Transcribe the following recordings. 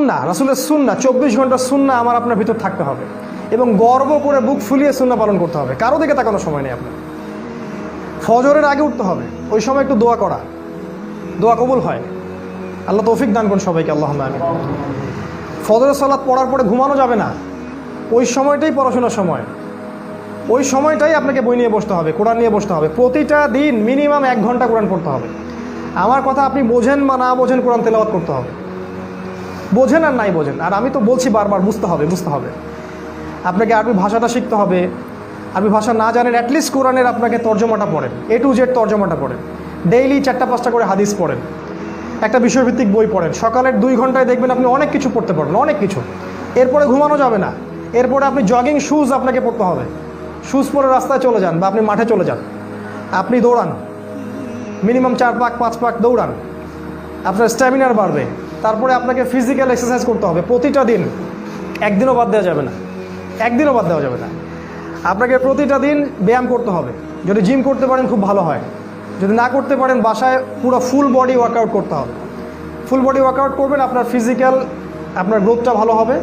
সুন্নাহ, রাসূলের সুন্নাহ 24 ঘন্টা সুন্নাহ আমার আপনার ভিতর থাকতে হবে এবং গর্ব করে বুক ফুলিয়ে সুন্নাহ পালন করতে হবে। কারো দিকে তাকানোর সময় নেই আপনার। ফজরের আগে উঠতে হবে, ওই সময় একটু দোয়া করা, দোয়া কবুল হয়। আল্লাহ তৌফিক দান করুন সবাইকে, আল্লাহুম্মা আমিন। ফজরের সালাত পড়ার পরে ঘুমানো যাবে না, ওই সময়টাই পড়াশোনার সময়, ওই সময়টাই আপনাকে বই নিয়ে বসতে হবে, কোরআন নিয়ে বসতে হবে। প্রতিটা দিন মিনিমাম 1 ঘন্টা কোরআন পড়তে হবে। আমার কথা আপনি বোঝেন বা না বোঝেন, কোরআন তেলাওয়াত করতে হবে, বোঝেন আর নাই বোঝেন। আর আমি তো বলছি বারবার, বুঝতে হবে, বুঝতে হবে। আপনাকে আরবি ভাষাটা শিখতে হবে। আরবি ভাষা না জানেন, অ্যাটলিস্ট কোরআনের আপনাকে তর্জমাটা পড়েন, A to Z তর্জমাটা পড়েন। ডেইলি 4-5টা করে হাদিস পড়েন, একটা বিষয়ভিত্তিক বই পড়েন। সকালের 2 ঘন্টায় দেখবেন আপনি অনেক কিছু পড়তে পারবেন, অনেক কিছু। এরপরে ঘুমানো যাবে না, এরপরে আপনি জগিং শুজ আপনাকে পড়তে হবে। শুজ পরে রাস্তায় চলে যান বা আপনি মাঠে চলে যান, আপনি দৌড়ান, মিনিমাম 4 পাক 5 পাক দৌড়ান, আপনার স্ট্যামিনার বাড়বে। তারপরে আপনাকে ফিজিক্যাল এক্সারসাইজ করতে হবে প্রতিটা দিন, একদিনও বাদ দেওয়া যাবে না, একদিনও বাদ দেওয়া যাবে না। আপনাকে প্রতিটা দিন ব্যায়াম করতে হবে। যদি জিম করতে পারেন খুব ভালো হয়, যদি না করতে পারেন বাসায় পুরো ফুল বডি ওয়ার্কআউট করতে হবে। ফুল বডি ওয়ার্কআউট করবেন, আপনার ফিজিক্যাল, আপনার গ্রোথটা ভালো হবে,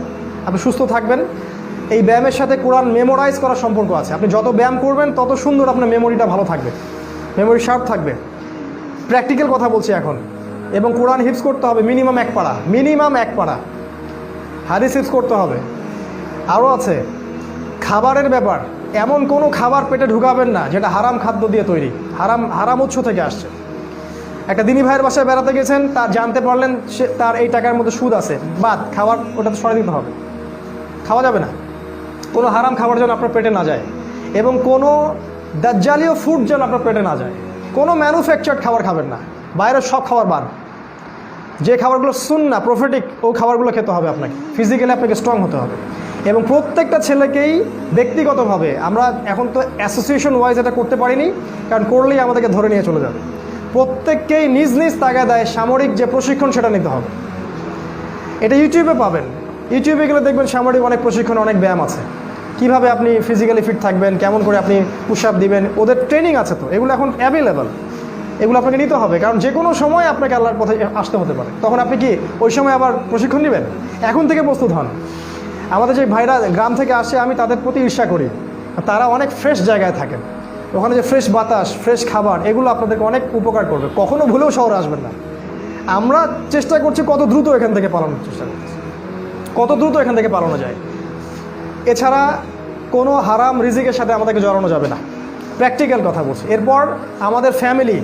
আপনি সুস্থ থাকবেন। এই ব্যায়ামের সাথে কোরআন মেমোরাইজ করার সম্পর্ক আছে। আপনি যত ব্যায়াম করবেন তত সুন্দর আপনার মেমোরিটা ভালো থাকবে, মেমোরি শার্প থাকবে। প্র্যাকটিক্যাল কথা বলছি এখন। এবং কোরআন হিফজ করতে হবে মিনিমাম 1 পারা, মিনিমাম 1 পারা। হাদিস হিফজ করতে হবে। আরও আছে খাবারের ব্যাপার, এমন কোনো খাবার পেটে ঢুকাবেন না যেটা হারাম খাদ্য দিয়ে তৈরি, হারাম উৎস থেকে আসছে। একটা দিনী ভাইয়ের বাসায় বেড়াতে গেছেন, তার জানতে পারলেন সে তার এই টাকার মধ্যে সুদ আছে, বাদ, খাবার ওটা তো সরাই দিতে হবে, খাওয়া যাবে না। কোনো হারাম খাবার যেন আপনার পেটে না যায়, এবং কোনো দাজ্জালীয় ফুড যেন আপনার পেটে না যায়। কোনো ম্যানুফ্যাকচার্ড খাবার খাবেন না, বাইরের সব খাবার বাদ। যে খাবারগুলো সুন্নাহ প্রফেটিক, ওই খাবারগুলো খেতে হবে আপনাকে। ফিজিক্যালি আপনাকে স্ট্রং হতে হবে। এবং প্রত্যেকটা ছেলেকেই ব্যক্তিগতভাবে, আমরা এখন তো অ্যাসোসিয়েশন ওয়াইজ এটা করতে পারিনি, কারণ করলেই আমাদেরকে ধরে নিয়ে চলে যাবে। প্রত্যেককেই নিজ নিজ তাগাদায় সামরিক যে প্রশিক্ষণ সেটা নিতে হবে। এটা ইউটিউবে পাবেন, ইউটিউবে গেলে দেখবেন সামরিক অনেক প্রশিক্ষণ, অনেক ব্যায়াম আছে। কিভাবে আপনি ফিজিক্যালি ফিট থাকবেন, কেমন করে আপনি পুশ আপ দিবেন, ওদের ট্রেনিং আছে। তো এগুলো এখন অ্যাভেলেবল, এগুলো আপনাকে নিতে হবে, কারণ যে কোনো সময় আপনাকে আল্লাহর পথে আসতে হতে পারে। তখন আপনি কি ওই সময় আবার প্রশিক্ষণ নেবেন? এখন থেকে প্রস্তুত হন। আমাদের যে ভাইরা গ্রাম থেকে আসে, আমি তাদের প্রতি ঈর্ষা করি। তারা অনেক ফ্রেশ জায়গায় থাকেন, ওখানে যে ফ্রেশ বাতাস, ফ্রেশ খাবার, এগুলো আপনাদেরকে অনেক উপকার করবে। কখনো ভুলেও শহরে আসবেন না। আমরা চেষ্টা করছি কত দ্রুত এখান থেকে পালানোর চেষ্টা করছি, কত দ্রুত এখান থেকে পালানো যায়। এছাড়া কোনো হারাম রিজিকের সাথে আমাদেরকে জড়ানো যাবে না, প্র্যাকটিক্যাল কথা বলছি। এরপর আমাদের ফ্যামিলি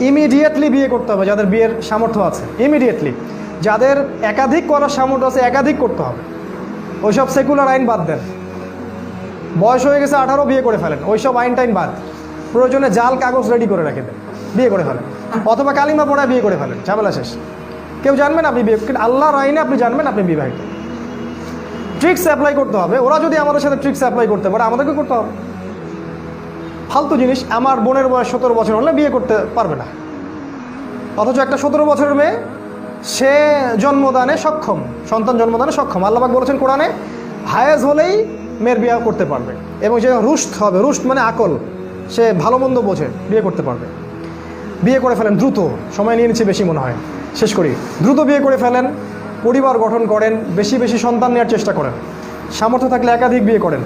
ইমিডিয়েটলি বিয়ে করতে হবে, যাদের বিয়ের সামর্থ্য আছে ইমিডিয়েটলি। যাদের একাধিক করার সামর্থ্য আছে একাধিক করতে হবে। ওইসব সেকুলার আইন বাদ দেন, বয়স হয়ে গেছে 18, বিয়ে করে ফেলেন, ওইসব আইন টাইন বাদ। প্রয়োজনে জাল কাগজ রেডি করে রেখে দেন, বিয়ে করে ফেলেন, অথবা কালিমা পড়ায় বিয়ে করে ফেলেন, ঝামেলা শেষ। কেউ জানবেন আপনি বিয়ে, কিন্তু আল্লাহর আইনে আপনি জানবেন আপনি বিবাহিত। ট্রিক্স অ্যাপ্লাই করতে হবে। ওরা যদি আমাদের সাথে ট্রিক্স অ্যাপ্লাই করতে পারে, আমাদেরকে করতে হবে। ফালতু জিনিস। আমার বোনের বয়স 17 বছর হলে বিয়ে করতে পারবে না, অথচ একটা 17 বছরের মেয়ে, সে জন্মদানে সক্ষম, সন্তান জন্মদানে সক্ষম। আল্লাহ পাক বলেছেন কোরআনে, হায়েজ হলেই মেয়ের বিয়ে করতে পারবে, এবং সে রুষ্ট হবে। রুষ্ট মানে আকল, সে ভালো মন্দ বোঝে, বিয়ে করতে পারবে। বিয়ে করে ফেলেন দ্রুত, সময় নিয়ে নিচ্ছে বেশি মনে হয়, শেষ করি। দ্রুত বিয়ে করে ফেলেন, পরিবার গঠন করেন, বেশি বেশি সন্তান নেওয়ার চেষ্টা করেন, সামর্থ্য থাকলে একাধিক বিয়ে করেন।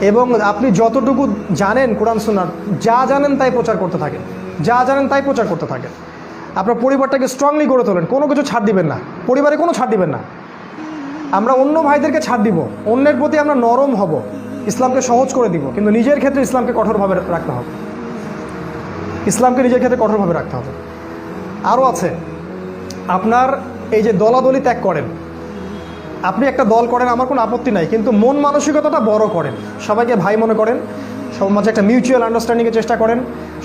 এবং আপনি যতটুকু জানেন কোরআন সুন্নাহ, যা জানেন তাই প্রচার করতে থাকেন, যা জানেন তাই প্রচার করতে থাকেন। আপনার পরিবারটাকে স্ট্রংলি গড়ে তোলেন, কোনো কিছু ছাড় দিবেন না, পরিবারে কোনো ছাড় দিবেন না। আমরা অন্য ভাইদেরকে ছাড় দিব, অন্যের প্রতি আমরা নরম হব, ইসলামকে সহজ করে দিব, কিন্তু নিজের ক্ষেত্রে ইসলামকে কঠোরভাবে রাখতে হবে, ইসলামকে নিজের ক্ষেত্রে কঠোরভাবে রাখতে হবে। আরও আছে, আপনার এই যে দলাদলি ত্যাগ করেন, আপনি একটা দল করেন, আমার কোনো আপত্তি নাই, কিন্তু মন মানসিকতাটা বড় করেন, সবাইকে ভাই মনে করেন, সবার মাঝে একটা মিউচুয়াল আন্ডারস্ট্যান্ডিংয়ের চেষ্টা করেন,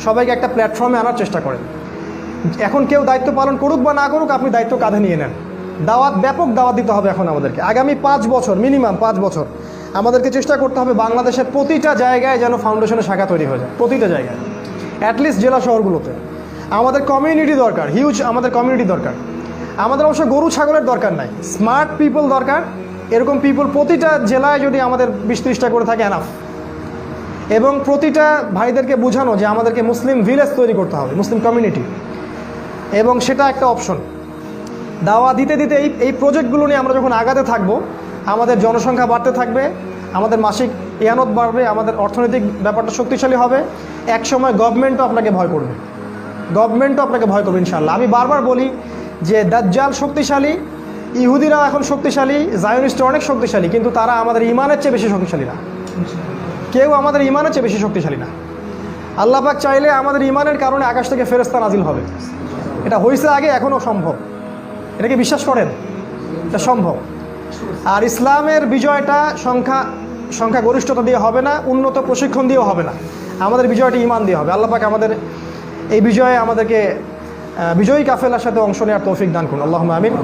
সবাইকে একটা প্ল্যাটফর্মে আনার চেষ্টা করেন। এখন কেউ দায়িত্ব পালন করুক বা না করুক, আপনি দায়িত্ব কাঁধে নিয়ে নেন। দাওয়াত, ব্যাপক দাওয়াত দিতে হবে এখন আমাদেরকে। আগামী 5 বছর, মিনিমাম 5 বছর আমাদেরকে চেষ্টা করতে হবে বাংলাদেশের প্রতিটা জায়গায় যেন ফাউন্ডেশনের শাখা তৈরি হয়ে যায়, প্রতিটা জায়গায়, অ্যাটলিস্ট জেলা শহরগুলোতে। আমাদের কমিউনিটি দরকার, হিউজ আমাদের কমিউনিটি দরকার। আমাদের অবশ্য গরু ছাগলের দরকার নাই, স্মার্ট পিপল দরকার। এরকম পিপল প্রতিটা জেলায় যদি আমাদের 20-30টা করে থাকে এনাফ। এবং প্রতিটা ভাইদেরকে বোঝানো যে আমাদেরকে মুসলিম ভিলেজ তৈরি করতে হবে, মুসলিম কমিউনিটি, এবং সেটা একটা অপশন। দাওয়া দিতে দিতে এই প্রজেক্টগুলো নিয়ে আমরা যখন আগাতে থাকবো, আমাদের জনসংখ্যা বাড়তে থাকবে, আমাদের মাসিক ইয়ানত বাড়বে, আমাদের অর্থনৈতিক ব্যাপারটা শক্তিশালী হবে, একসময় গভর্নমেন্টও আপনাকে ভয় করবে, ইনশাআল্লাহ। আমি বারবার বলি যে দাজ্জাল শক্তিশালী, ইহুদিরাও এখন শক্তিশালী, জায়নিস্টরা অনেক শক্তিশালী, কিন্তু তারা আমাদের ইমানের চেয়ে বেশি শক্তিশালী না। কেউ আমাদের ইমানের চেয়ে বেশি শক্তিশালী না। আল্লাহ পাক চাইলে আমাদের ইমানের কারণে আকাশ থেকে ফেরেশতা নাজিল হবে। এটা হয়েছে আগে, এখনও সম্ভব। এটাকে বিশ্বাস করেন? এটা সম্ভব। আর ইসলামের বিজয়টা সংখ্যা গরিষ্ঠতা দিয়ে হবে না, উন্নত প্রশিক্ষণ দিয়েও হবে না। আমাদের বিজয়টা ইমান দিয়ে হবে। আল্লাহ পাক আমাদের এই বিজয়ে আমাদেরকে বিজয়ী কাফেলার সাথে অংশ নেওয়ার তৌফিক দান করুন, আল্লাহুম্মা আমিন।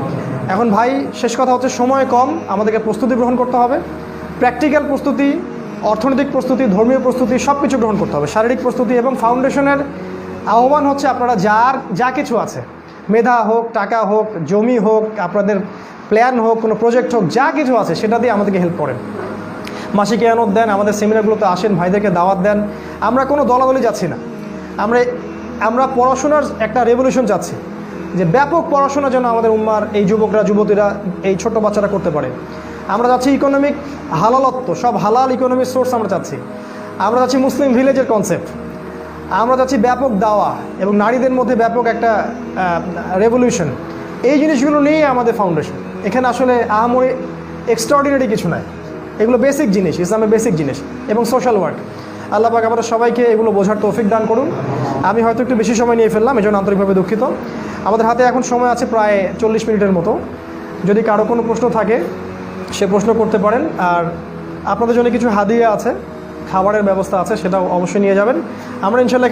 এখন ভাই, শেষ কথা হচ্ছে, সময় কম, আমাদেরকে প্রস্তুতি গ্রহণ করতে হবে। প্র্যাকটিক্যাল প্রস্তুতি, অর্থনৈতিক প্রস্তুতি, ধর্মীয় প্রস্তুতি, সব কিছু গ্রহণ করতে হবে, শারীরিক প্রস্তুতি। এবং ফাউন্ডেশনের আহ্বান হচ্ছে, আপনারা যা কিছু আছে, মেধা হোক, টাকা হোক, জমি হোক, আপনাদের প্ল্যান হোক, কোনো প্রজেক্ট হোক, যা কিছু আছে সেটা দিয়ে আমাদেরকে হেল্প করেন। মাসিক ইয়ানত দেন, আমাদের সেমিনারগুলোতে আসেন, ভাইদেরকে দাওয়াত দেন। আমরা কোনো দলাদলি যাচ্ছি না, আমরা পড়াশোনার একটা রেভলিউশন চাচ্ছি, যে ব্যাপক পড়াশোনা যেন আমাদের উম্মার এই যুবকরা, যুবতীরা, এই ছোট বাচ্চারা করতে পারে। আমরা যাচ্ছি ইকোনমিক হালালত্ব, সব হালাল ইকোনমিক সোর্স আমরা চাচ্ছি। আমরা যাচ্ছি মুসলিম ভিলেজের কনসেপ্ট। আমরা যাচ্ছি ব্যাপক দাওয়া এবং নারীদের মধ্যে ব্যাপক একটা রেভলিউশন। এই জিনিসগুলো নিয়েই আমাদের ফাউন্ডেশন। এখানে আসলে আহামরি এক্সট্রাঅর্ডিনারি কিছু নয়, এগুলো বেসিক জিনিস, ইসলামের বেসিক জিনিস এবং সোশ্যাল ওয়ার্ক। আল্লাহ পাক আমাদের সবাইকে এগুলো বোঝার তৌফিক দান করুন। আমি হয়তো একটু বেশি সময় নিয়ে ফেললাম, এজন্য আন্তরিকভাবে দুঃখিত। আমাদের হাতে এখন সময় আছে প্রায় 40 মিনিটের মতো। যদি কারো কোনো প্রশ্ন থাকে সে প্রশ্ন করতে পারেন। আর আপনাদের জন্য কিছু হাদিয়া আছে, খাবারের ব্যবস্থা আছে, সেটাও অবশ্যই নিয়ে যাবেন। আমরা ইনশাআল্লাহ